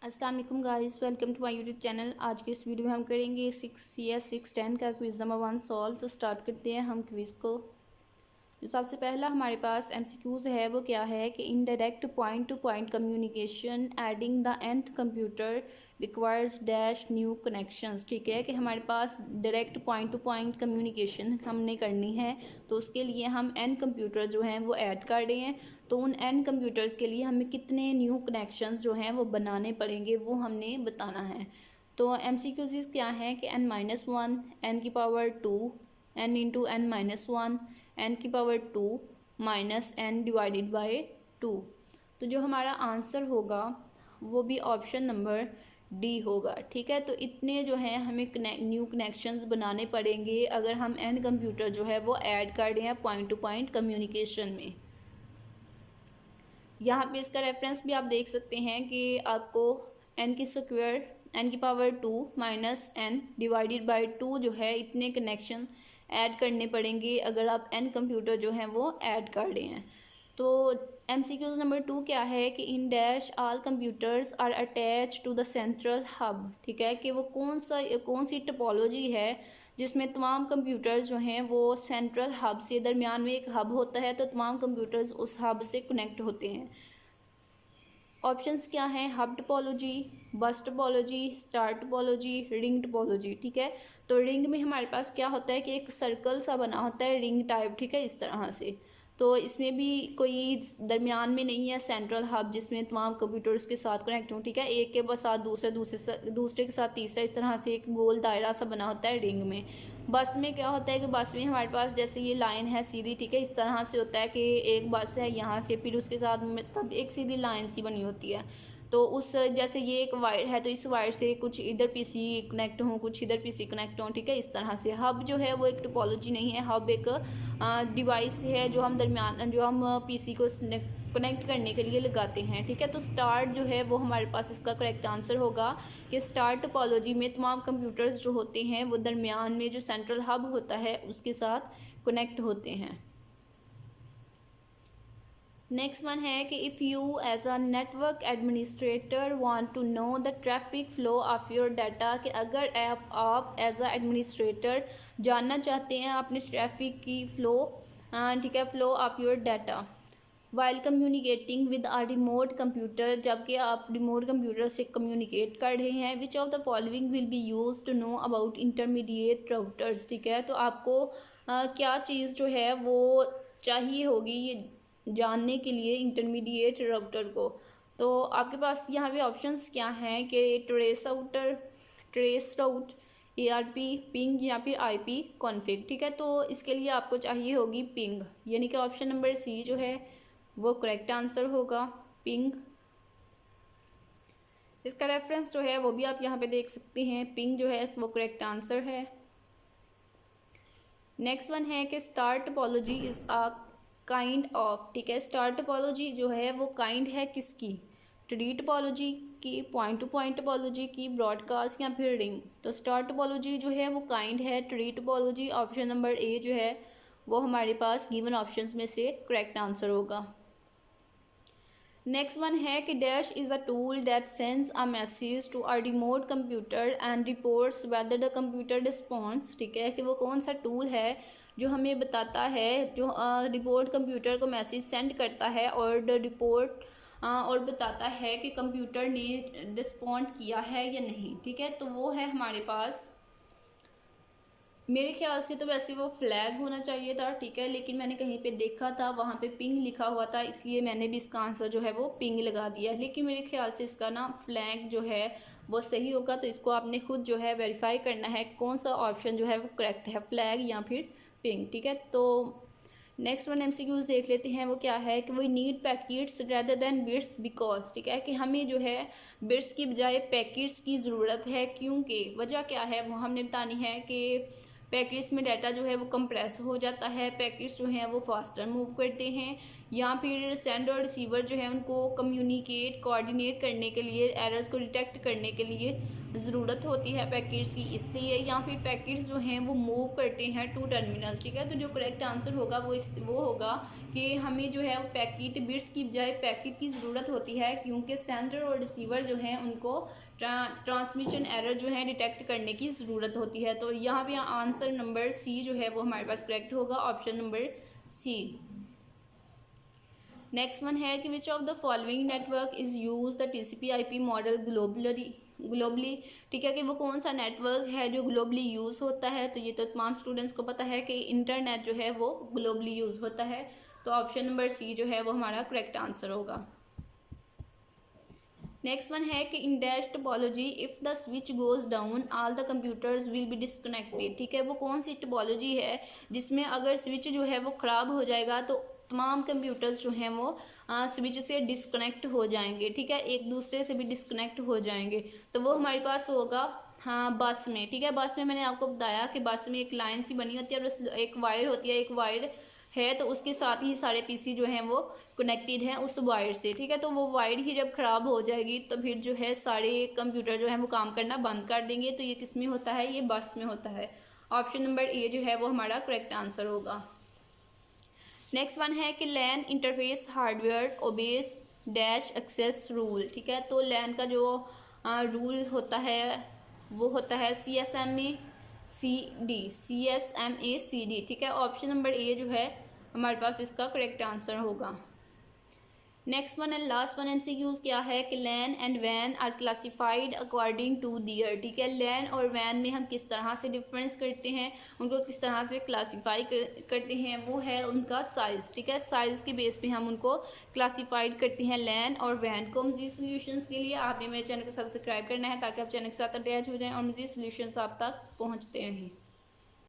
अस्सलाम वालेकुम guys, welcome to my YouTube channel. आज के इस वीडियो में हम करेंगे 6 का क्विज़ नंबर 1 सॉल्व। तो स्टार्ट करते हैं हम क्विज़ को। जो सबसे पहला हमारे पास एमसीक्यूज़ है वो क्या है कि indirect point to point communication adding the nth computer requires dash new connections. ठीक है कि हमारे पास direct point to point communication हमने करनी है, तो उसके लिए हम n कंप्यूटर जो हैं वो ऐड कर रहे हैं। तो उन n कंप्यूटर्स के लिए हमें कितने न्यू कनेक्शंस जो हैं वो बनाने पड़ेंगे वो हमने बताना है। तो एमसीक्यूज़ क्या हैं कि n-1, n की power 2, n into n-1, n की power 2 minus n divided by 2। तो जो हमारा आंसर होगा वो भी ऑप्शन नंबर डी होगा। ठीक है, तो इतने जो है हमें न्यू कनेक्शंस बनाने पड़ेंगे अगर हम n कंप्यूटर जो है वो ऐड कर रहे हैं पॉइंट टू पॉइंट कम्युनिकेशन में। यहाँ पे इसका रेफरेंस भी आप देख सकते हैं कि आपको n की स्क्वायर n की power 2 minus n divided by 2 जो है इतने कनेक्शन ऐड करने पड़ेंगे अगर आप n कंप्यूटर जो हैं वो ऐड कर रहे हैं। तो MCQ नंबर 2 क्या है कि in dash all computers are attach to the central hub. ठीक है कि वो कौन सी टोपोलॉजी है जिसमें तमाम कंप्यूटर्स जो हैं वो सेंट्रल हब से, दरमियान में एक हब होता है तो तमाम कंप्यूटर्स उस हब से कनेक्ट होते हैं। ऑप्शंस क्या हैं? हब टोपोलॉजी, बस topology, star topology, ring topology. ठीक है, तो रिंग में हमारे पास क्या होता है कि एक सर्कल सा बना होता है रिंग टाइप। ठीक है, इस तरह से। तो इसमें भी कोई दरमियान में नहीं है सेंट्रल हब जिसमें तमाम कंप्यूटर्स के साथ कनेक्ट हो। ठीक है, एक के साथ दूसरे के साथ तीसरा, इस तरह से एक गोल दायरा सा बना होता है रिंग में। बस में क्या होता है कि बस में हमारे पास जैसे ये लाइन है सीधी, ठीक है, इस तरह से होता है कि एक बस है यहाँ से, फिर उसके साथ मतलब एक सीधी लाइन सी बनी होती है। तो उस जैसे ये एक वायर है तो इस वायर से कुछ इधर पीसी कनेक्ट हों, कुछ इधर पीसी कनेक्ट हों। ठीक है, इस तरह से। हब जो है वो एक टोपोलॉजी नहीं है, हब एक डिवाइस है जो हम पीसी को कनेक्ट करने के लिए लगाते हैं। ठीक है, तो स्टार जो है वो हमारे पास इसका करेक्ट आंसर होगा कि स्टार टोपोलॉजी में तमाम कंप्यूटर्स जो होते हैं वो दरमियान में जो सेंट्रल हब होता है उसके साथ कनेक्ट होते हैं। नेक्स्ट वन है कि if you as a network administrator want to know the traffic flow of your data, कि अगर आप एज अ एडमिनिस्ट्रेटर जानना चाहते हैं अपने ट्रैफिक की फ़्लो, ठीक है, flow of your data while communicating with a remote computer, जबकि आप रिमोट कंप्यूटर से कम्युनिकेट कर रहे हैं। Which of the following will be use to know about intermediate routers. ठीक है, तो आपको क्या चीज़ जो है वो चाहिए होगी ये जानने के लिए इंटरमीडिएट राउटर को। तो आपके पास यहाँ पे ऑप्शंस क्या हैं कि ट्रेस राउट, ARP, पिंग या फिर IP कॉन्फ़िग। ठीक है, तो इसके लिए आपको चाहिए होगी पिंग, यानी कि ऑप्शन नंबर सी जो है वो करेक्ट आंसर होगा, पिंग। इसका रेफरेंस जो है वो भी आप यहाँ पे देख सकते हैं, पिंग जो है वो करेक्ट आंसर है। नेक्स्ट वन है कि star topology is a kind of. ठीक है, स्टार टोपोलॉजी जो है वो काइंड है किसकी? ट्री टोपोलॉजी की, पॉइंट टू पॉइंट टोपोलॉजी की, ब्रॉडकास्ट या फिर रिंग। तो स्टार टोपोलॉजी जो है वो काइंड है tree topology. Option number A जो है वो हमारे पास गिवन ऑप्शंस में से करेक्ट आंसर होगा। नेक्स्ट वन है कि dash is a tool that sends a message to a remote computer and reports whether the computer response. ठीक है, कि वो कौन सा टूल है जो हमें बताता है, जो रिमोट कंप्यूटर को मैसेज सेंड करता है और रिपोर्ट और बताता है कि कंप्यूटर ने रिस्पॉन्ड किया है या नहीं। ठीक है, तो वो है हमारे पास, मेरे ख्याल से तो वैसे वो फ्लैग होना चाहिए था। ठीक है, लेकिन मैंने कहीं पे देखा था वहाँ पे पिंग लिखा हुआ था, इसलिए मैंने भी इसका आंसर जो है वो पिंग लगा दिया। लेकिन मेरे ख्याल से इसका ना फ्लैग जो है वो सही होगा। तो इसको आपने खुद जो है वेरीफाई करना है कौन सा ऑप्शन जो है वो करेक्ट है, फ्लैग या फिर पिंग। ठीक है, तो नेक्स्ट वन MCQs देख लेते हैं। वो क्या है कि we need packets rather than bits because. ठीक है, कि हमें जो है बिट्स की बजाय पैकेट्स की ज़रूरत है, क्योंकि वजह क्या है वो हमने बतानी है कि पैकेट्स में डाटा जो है वो कंप्रेस हो जाता है, पैकेट्स जो हैं वो फास्टर मूव करते हैं, या फिर सेंडर और रिसीवर जो है उनको कम्युनिकेट कोऑर्डिनेट करने के लिए, एरर्स को डिटेक्ट करने के लिए ज़रूरत होती है पैकेट्स की इसलिए, या फिर पैकेट्स जो हैं वो मूव करते हैं टू टर्मिनल्स। ठीक है, तो जो करेक्ट आंसर होगा वो होगा कि हमें जो है वो पैकेट बिट्स की बजाय पैकेट की ज़रूरत होती है, क्योंकि सेंडर और रिसीवर जो हैं उनको ट्रांसमिशन एरर जो है डिटेक्ट करने की ज़रूरत होती है। तो यहाँ पे आंसर नंबर सी जो है वो हमारे पास करेक्ट होगा, option number C. Next one है कि which of the following network is use the TCP/IP model globally. ठीक है, कि वो कौन सा नेटवर्क है जो ग्लोबली यूज़ होता है। तो ये तो तमाम स्टूडेंट्स को पता है कि इंटरनेट जो है वो ग्लोबली यूज़ होता है। तो ऑप्शन नंबर सी जो है वो हमारा करेक्ट आंसर होगा। नेक्स्ट वन है कि in dash topology if the switch goes down all the computers will be disconnected. ठीक है, वो कौन सी टोपोलॉजी है जिसमें अगर स्विच जो है वो ख़राब हो जाएगा तो तमाम कंप्यूटर्स जो हैं वो स्विच से डिस्कनेक्ट हो जाएंगे। ठीक है, एक दूसरे से भी डिस्कनेक्ट हो जाएंगे। तो वो हमारे पास होगा हाँ बस में। ठीक है, बस में मैंने आपको बताया कि बस में एक लाइन सी बनी होती है और एक वायर होती है, एक वायर है तो उसके साथ ही सारे पीसी जो हैं वो कनेक्टेड हैं उस वायर से। ठीक है, तो वो वायर ही जब ख़राब हो जाएगी तो फिर जो है सारे कंप्यूटर जो हैं वो काम करना बंद कर देंगे। तो ये किस में होता है, ये बस में होता है। ऑप्शन नंबर ए जो है वो हमारा करेक्ट आंसर होगा। नेक्स्ट वन है कि LAN interface hardware obeys dash access rule. ठीक है, तो लैन का जो रूल होता है वो होता है CSMACD। ठीक है, ऑप्शन नंबर ए जो है हमारे पास इसका करेक्ट आंसर होगा। Next one and last one MCQs क्या है कि लैन एंड वैन are classified according to their. ठीक है, लैन और वैन में हम किस तरह से डिफरेंस करते हैं, उनको किस तरह से क्लासीफाई करते हैं, वो है उनका साइज़। ठीक है, साइज़ के बेस पे हम उनको क्लासीफाइड करते हैं लैन और वैन को। मज़ीद सोल्यूशंस के लिए आपने मेरे चैनल को सब्सक्राइब करना है ताकि आप चैनल के साथ अटैच हो जाएँ और मज़ीद सोल्यूशंस आप तक पहुँचते रहें।